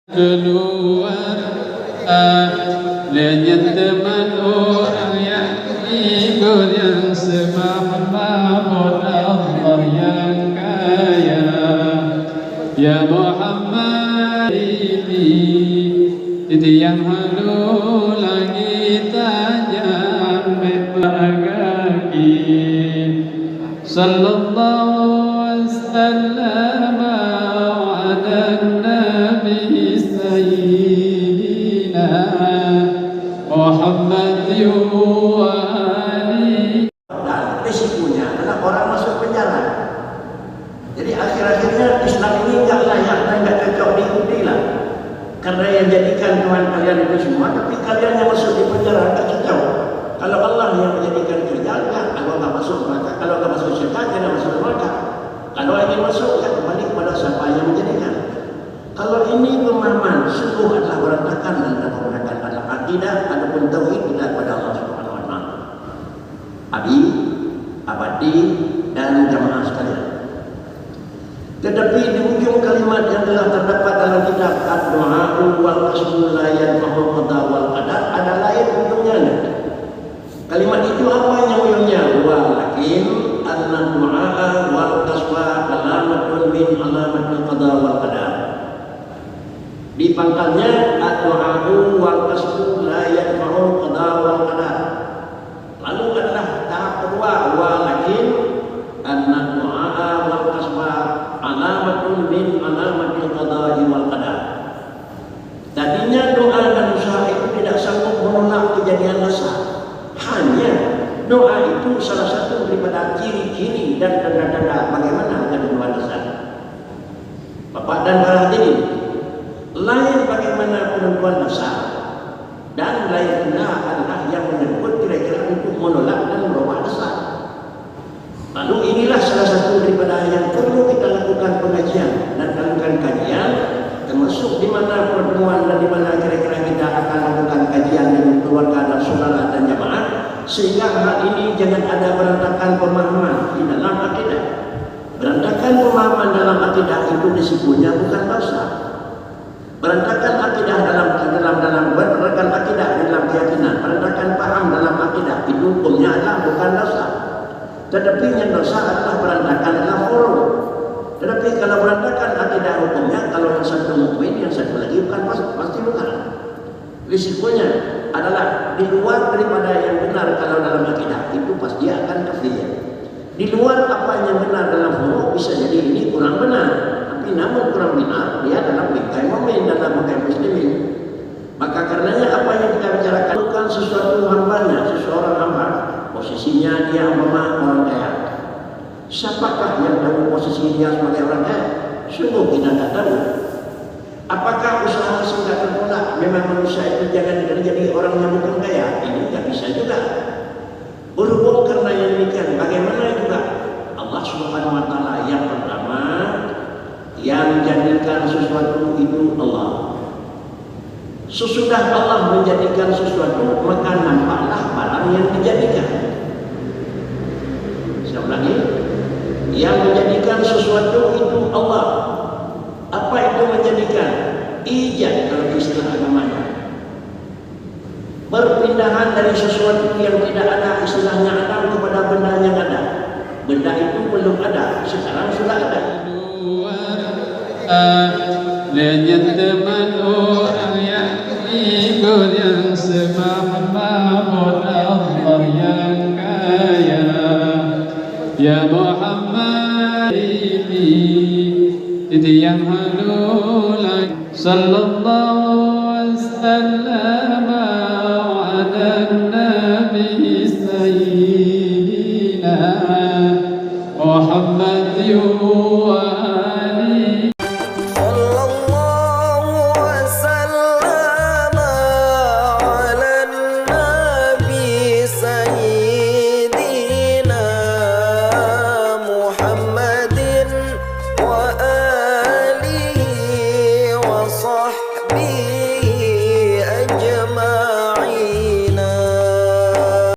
keluar ahlinya teman orang yang ikut yang semahmud Allah yang kaya. Ya Muhammad ini yang halu lagi tajam kaki. Sallallahu alaihi wasallam ala nabi sayyidina Muhammad wa ali. Dan risikonya adalah orang masuk penjara. Jadi akhir-akhirnya Islam ini enggak layak dan enggak cocok diikuti lah. Karena yang jadikan Tuhan kalian itu semua, tapi kalian yang masuk di penjara enggak cocok. Kalau Allah yang menjadikan kerja, kalau enggak masuk neraka, kalau enggak masuk syurga, jangan masuk neraka. Kalau ingin masuk, ya kembali kepada siapa yang menjadikan. Kalau ini pemahaman sungguh adalah berantakan dan berantakan adalah akidah ataupun tauhid kita kepada Allah Subhanahu wa taala. Abadi dan jamaah sekalian. Tetapi di ujung kalimat yang telah terdapat dalam kitab Ad-Du'a'u wal Qasmul la yanfa'u qada wal qadar ada lain ujungnya. Kalimat itu apa yang ujungnya? Walakin an-du'a wal qaswa alamatun min alamatil qada wal qadar. Di pangkalnya ad-du'a'u wal qasmu la yanfa'u qada wal qadar. Lalu adalah tahap kedua walakin an-du'a wal qaswa alamatun min alamatil qada wal qadar. Tadinya doa dan usaha itu tidak sanggup menolak kejadian masa. Hanya doa itu salah satu daripada ciri-ciri dan tanda-tanda bagaimana kedua dasar. Bapak dan hadirin, lain bagaimana penentuan dasar dan lain pula adalah yang menyebut kira-kira untuk menolak dan merubah dasar. Lalu inilah salah satu daripada yang perlu kita lakukan pengajian dan lakukan kajian, termasuk di mana pertemuan dan di mana kira-kira kita akan lakukan kajian dengan keluarga dan saudara dan jamaah, sehingga hal ini jangan ada berantakan pemahaman di dalam akidah. Berantakan pemahaman dalam akidah itu risikonya bukan dosa. Berantakan akidah dalam berantakan akidah dalam keyakinan, berantakan paham dalam akidah itu hukumnya adalah bukan dosa. Tetapi yang dosa adalah berantakan dalam forum. Tetapi kalau berantakan akidah hukumnya, kalau yang satu mukmin, yang satu lagi bukan, pasti bukan. Risikonya adalah di luar daripada yang benar kalau dalam akidah itu pasti akan kafir. Di luar apa yang benar dalam forum bisa jadi ini kurang benar. Tapi namun kurang benar dia dalam bingkai mukmin, dalam bingkai muslimin. Maka karenanya apa yang kita bicarakan bukan sesuatu hambanya, seseorang hamba. Posisinya dia orang kaya. Siapakah yang tahu posisi dia sebagai orang kaya? Sungguh kita tidak tahu. Apakah usaha sehingga tertolak? Memang manusia itu jangan jadi orang yang bukan kaya. Ini tidak bisa juga. Berhubung karena yang demikian, bagaimana juga Allah Subhanahu wa taala yang pertama yang menjadikan sesuatu itu Allah. Sesudah Allah menjadikan sesuatu, maka nampaklah barang yang dijadikan. Saya ulangi, yang menjadikan sesuatu itu Allah. Apa itu menjadikan? Ijad dalam istilah agamanya. Perpindahan dari sesuatu yang tidak ada, istilahnya ada, kepada benda yang ada. Benda itu belum ada, sekarang sudah ada. Ahlinya teman orang yang ikut yang semahmud Allah yang kaya. Ya Muhammad ini yang halu lagi. Sallallahu alaihi wasallam ala nabi sayyidina Muhammad wa